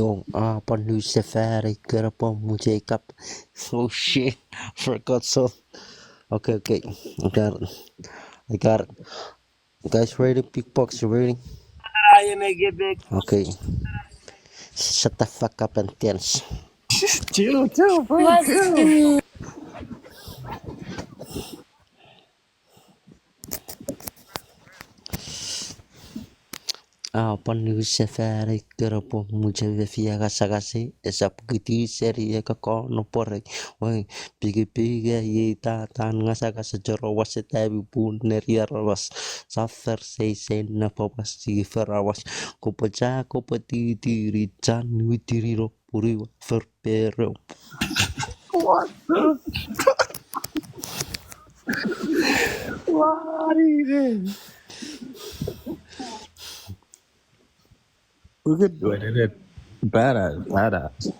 Upon new safari, get upon Jacob. Oh shit, forgot so. Okay, I got it. I got it. Guys, ready? Pickbox, you ready? You make it big. Okay. Shut the fuck up and dance. Chill, bro, Let's chill. do Upon new safari, get upon Mujavia Sagasi, is up Giti Seria no Porre. Why, Piggy, ye tan Nasagas, Joro was a tabby boon, Neria was. Suffer say Napopas, Tigfer was Copaja, Copati, Jan, Witiriro, Puri, for Pero. What the? What is it? Look at it. Badass.